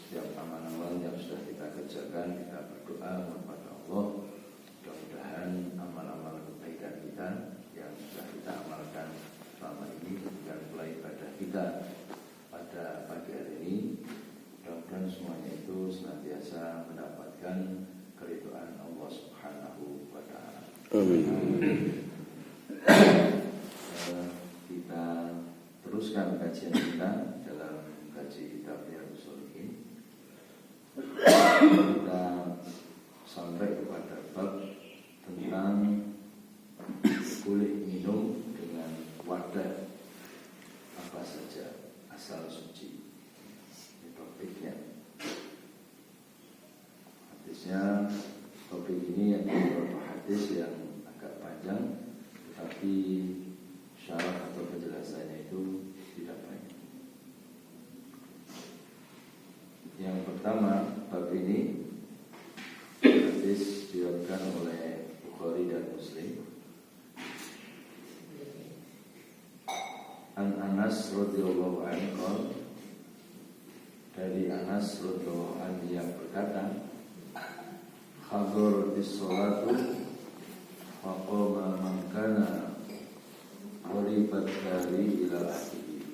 setiap amal-amal yang sudah kita kerjakan, kita berdoa kepada Allah. Mudah-mudahan amal-amal kebaikan kita yang sudah kita amalkan selama ini dan mulai ibadah kita pada pagi hari ini, mudah-mudahan semuanya itu senantiasa mendapatkan keridhaan Allah Subhanahu wa Ta'ala. Kita teruskan kajian kita dalam kaji kitab Riyadhus Shalihin. Kita sampai kepada bab tentang boleh minum dengan wadah apa saja asal suci. Ini topiknya. Hadisnya, topik ini yang beberapa hadis yang agak panjang, tetapi syarah atau penjelasannya itu tidak banyak. Yang pertama, bab ini hadis diriwayatkan oleh Bukhari dan Muslim. An Anas radhiyallahu anhu, dari Anas radhiyallahu anhu yang berkata, hadaratis sholatu faqama man kana qaribat dari ila akhiri.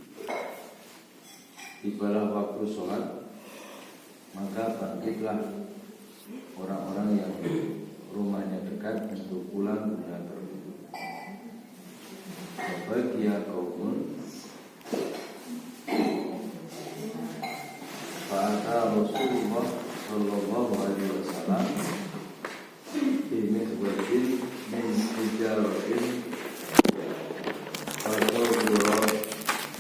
Tibalah waktu sholat, maka bangkitlah orang-orang yang rumahnya dekat untuk pulang dengan berwudu. Bahagia kaumun fa'ata Rasulullah sallallahu alaihi wasallam bimizwatin min hijaratin fa'tawura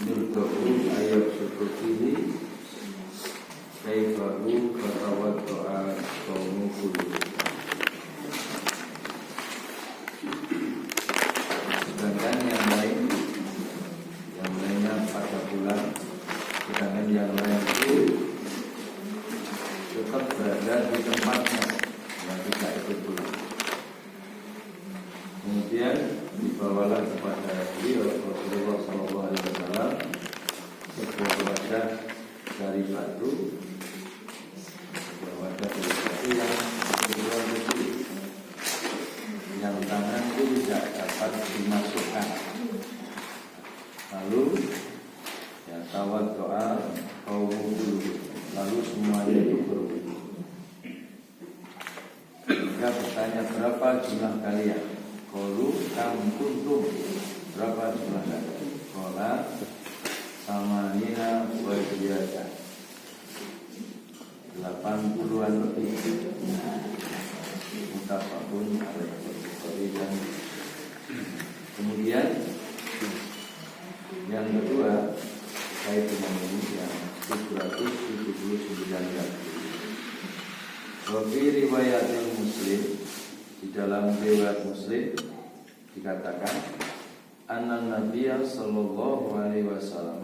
nurtahu ayat syukutihi kaifahu fatawad doa kaumu kulu. Sedangkan yang lainnya pada bulan, sedangkan yang lain itu tetap berada di tempatnya yang tidak ikut pulang. Kemudian dibawalah kepada beliau Rasulullah SAW sebuah wadah dari batu, sebuah wadah dari batu yang beruang kecil, yang tangan itu tidak dapat dimasukkan. Lalu yang tawad doa kaum dulu, lalu semuanya itu berwudu. Jika bertanya berapa jumlah kalian, qalu kam kuntum, berapa jumlah kalian? Qala samanina wa ziyada, 80-an lebih. Mutafaqun alaihi. Kemudian yang kedua terkait dengan ini yang 779 kali. Wafi riwayat Muslim, di dalam riwayat Muslim dikatakan, anna Nabiya sallallahu alaihi wasallam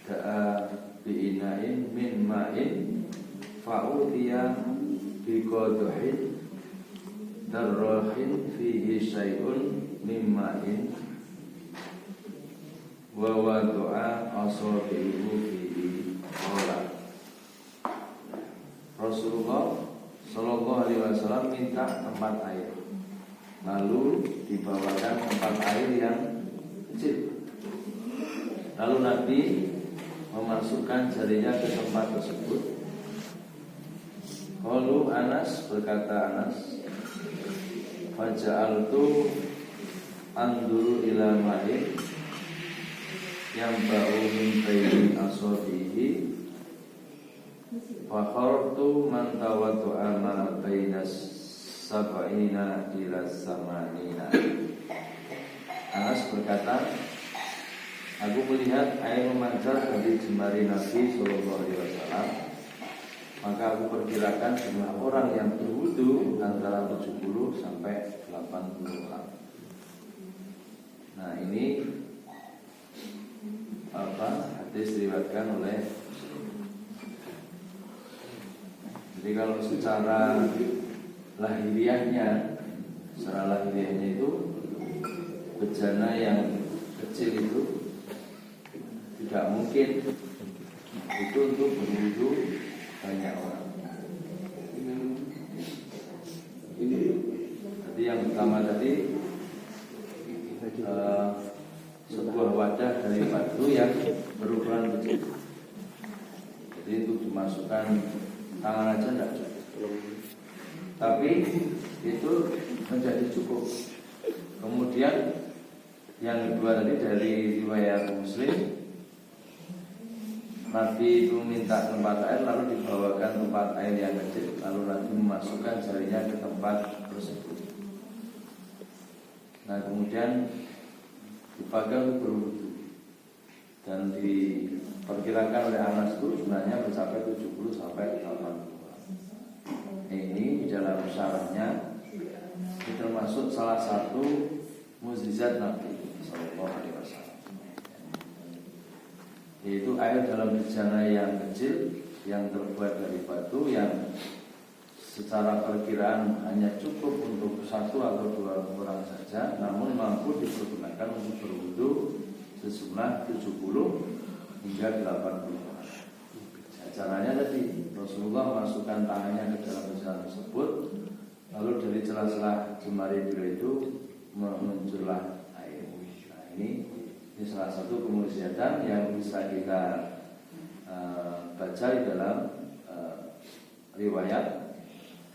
da'a bi'inain min ma'in fa'utiya biqaduhin darrahin fihi syai'un min ma'in wa wadu'a asabihu fihi qala. Rasulullah sallallahu alaihi wasallam minta tempat air, lalu dibawakan tempat air yang kecil. Lalu Nabi memasukkan jarinya ke tempat tersebut. Qalu Anas, berkata Anas, faja'altu anduru ila ma'in yang ba'u min baini asabihi fa khartu man tawaddu'a ma bainas sab'ina ila samanina. Anas berkata, aku melihat air memancar dari jemari Nabi sallallahu alaihi wasallam, maka aku perkirakan jumlah orang yang berwudu antara 70 sampai 80 orang. Nah, ini hadis diriwayatkan oleh Muslim. Jadi kalau secara lahiriahnya itu bejana yang kecil itu tidak mungkin itu untuk berwudu banyak orang. Jadi yang pertama tadi sebuah wadah dari batu yang berukuran kecil. Jadi untuk dimasukkan tangan aja tidak cukup. Tapi itu menjadi cukup. Kemudian yang kedua tadi dari riwayat Muslim, Nabi itu minta tempat air lalu dibawakan tempat air yang kecil, lalu Nabi memasukkan jarinya ke tempat tersebut. Nah kemudian dipakai untuk berwudu dan diperkirakan oleh Anas itu sebenarnya mencapai 70 sampai 80. Ini di dalam syarahnya ini termasuk salah satu mukjizat Nabi Sallallahu Alaihi Wasallam, yaitu air dalam bejana yang kecil yang terbuat dari batu yang secara perkiraan hanya cukup untuk 1 atau 2 orang saja, namun mampu dipergunakan untuk berwudu sejumlah 70 hingga 80 orang. Caranya tadi Rasulullah masukkan tangannya ke dalam bejana tersebut, lalu dari celah-celah jemari beliau itu muncullah air. Nah, ini salah satu kemujizatan yang bisa kita baca di dalam riwayat,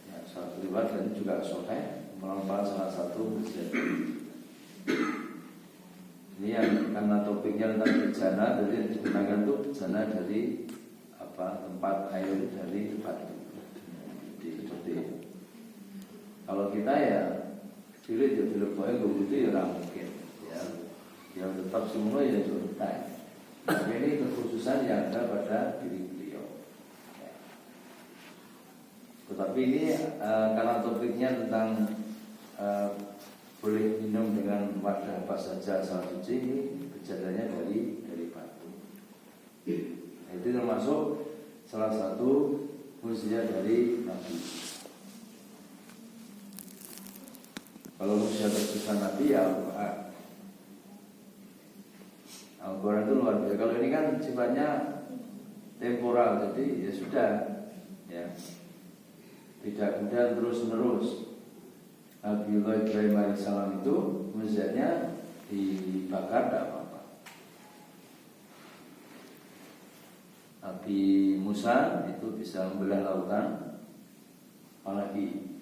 ya, satu riwayat dan juga sahih merupakan salah satu mujizat. Ini yang karena topiknya tentang bejana, jadi yang digunakan itu bejana dari tempat air dari batu. Seperti kalau kita ya pilih jadi lebih begitu ya tidak mungkin, ya. Yang tetap semua ya cerita. Tapi ini kekhususan yang ada pada diri beliau. Ya. Tetapi ini karena topiknya tentang boleh minum dengan wadah apa saja asal suci, ini kejadiannya dari batu. Itu termasuk salah satu mukjizat dari Nabi. Kalau mukjizat terbesar Nabi ya Al-Quran. Al-Quran itu luar biasa. Kalau ini kan sifatnya temporal, jadi ya sudah, ya tidak kemudian terus menerus. Nabi Ibrahim alaihissalam itu mukjizatnya dibakar tidak apa-apa. Nabi Musa itu bisa membelah lautan, apalagi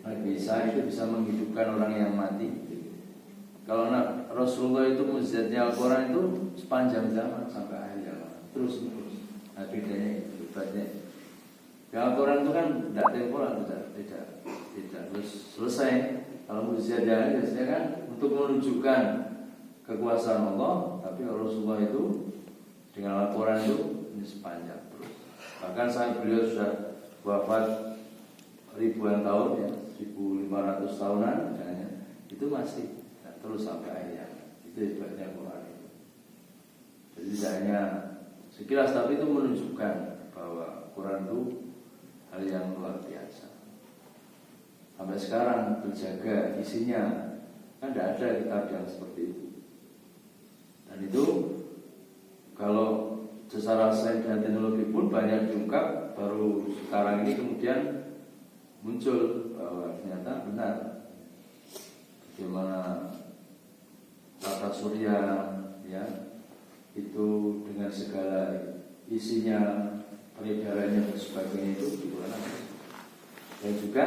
Nabi Isa itu bisa menghidupkan orang yang mati. Kalau Rasulullah itu mukjizatnya Al-Quran itu sepanjang zaman sampai akhir zaman, terus menerus. Nah, bedanya itu hebatnya. Al-Quran itu kan tidak temporal, tidak terus selesai. Kalau mukjizatnya biasanya kan untuk menunjukkan kekuasaan Allah, tapi Rasulullah itu dengan Al-Quran itu ini sepanjang terus. Bahkan saat beliau sudah wafat ribuan tahun, ya 1500 tahunan misalnya, itu masih terus sampai akhirnya. Itu hebatnya Al-Quran itu. Jadi tidak hanya sekilas, tapi itu menunjukkan bahwa Al-Quran itu hal yang luar biasa. Sampai sekarang terjaga isinya, kan tidak ada kitab yang seperti itu. Dan itu kalau secara sains dan teknologi pun banyak diungkap, baru sekarang ini kemudian muncul bahwa ternyata benar bagaimana tata surya, ya itu dengan segala isinya, peredarannya dan sebagainya itu dikurang. Dan juga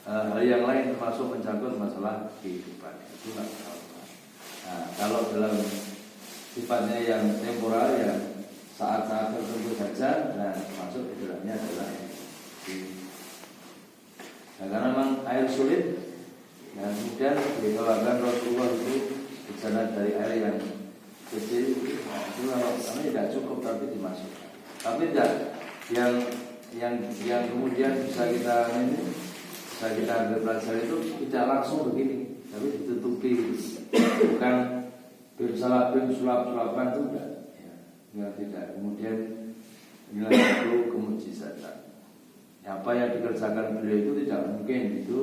hal yang lain termasuk mencangkut masalah kehidupan, itu nggak apa-apa. Nah, kalau dalam sifatnya yang temporal, ya saat-saat tertentu saja, nah masuk di dalamnya adalah ini. Nah, karena memang air sulit, nah kemudian dikeluarkan Rasulullah itu berjalan dari air yang kecil, nah, itu karena tidak cukup tapi dimasukkan. Tapi tidak yang kemudian bisa kita ambil pelajaran itu tidak langsung begini, tapi ditutupi, bukan sulap-sulapan itu enggak, ya, tidak. Kemudian inilah satu kemujizatan. Apa yang dikerjakan beliau itu tidak mungkin itu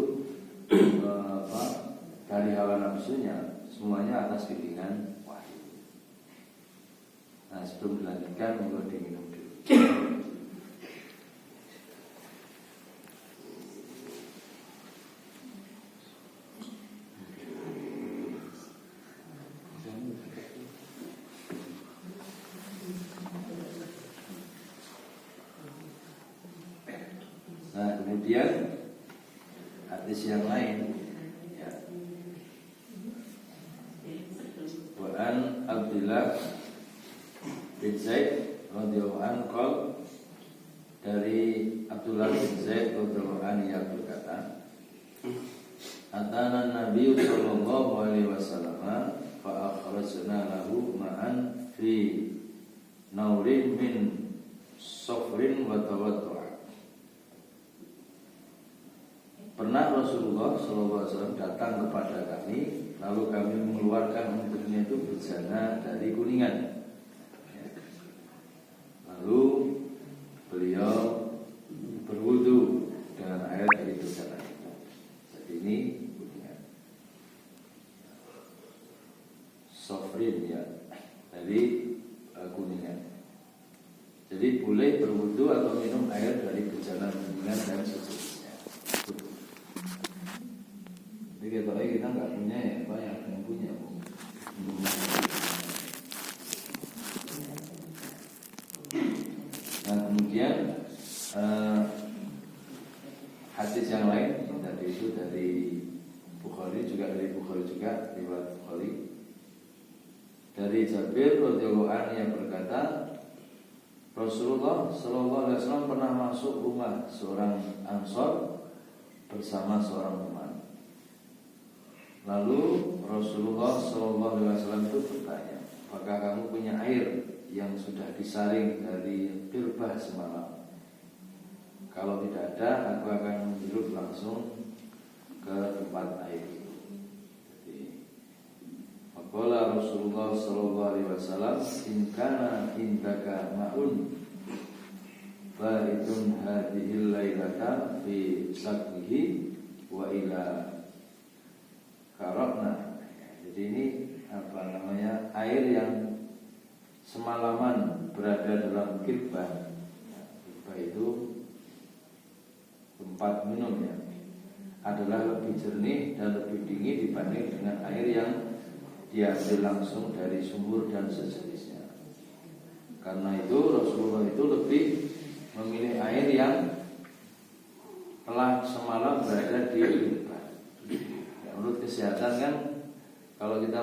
dari hawa nafsunya, semuanya atas bimbingan wahyu. Nah, sebelum dilanjutkan monggo diminum dulu. Nah, kemudian hadis yang lain ya. Wa an Abdullah bin Zaid radhiyallahu anhu qol, dari Abdullah bin Zaid radhiyallahu anhu yang berkata, Atana Nabi sallallahu alaihi wasallam fa akhrajna lahu ma'an fi naurin min sofrin wa tawaddu'a. Pernah Rasulullah SAW datang kepada kami, lalu kami mengeluarkan untuknya itu bejana dari kuningan. Lalu beliau berwudu dengan air dari bejana itu. Jadi ini kuningan. Sofrin ya, dari kuningan. Jadi boleh berwudu atau minum air dari bejana kuningan dan sejenisnya. Jadi kalau kita nggak punya ya, apa yang punya? Nah, kemudian hadis yang lain tadi itu dari Bukhari juga riwayat Bukhari dari Jabir radhiyallahu anhu yang berkata, Rasulullah sallallahu alaihi wasallam pernah masuk rumah seorang Ansor bersama seorang teman. Lalu Rasulullah SAW itu bertanya, apakah kamu punya air yang sudah disaring dari birbah semalam? Kalau tidak ada, aku akan menjuruk langsung ke tempat air itu. Jadi, maqala Rasulullah SAW, in kana indaka ma'un baridun hadhil lailata fi saklihi wa ila karokna. Jadi ini air yang semalaman berada dalam kirbah. Kirbah itu tempat minum ya, adalah lebih jernih dan lebih dingin dibanding dengan air yang diambil langsung dari sumur dan sejenisnya. Karena itu Rasulullah itu lebih memilih air yang telah semalam berada di kirbah. Menurut kesehatan kan, kalau kita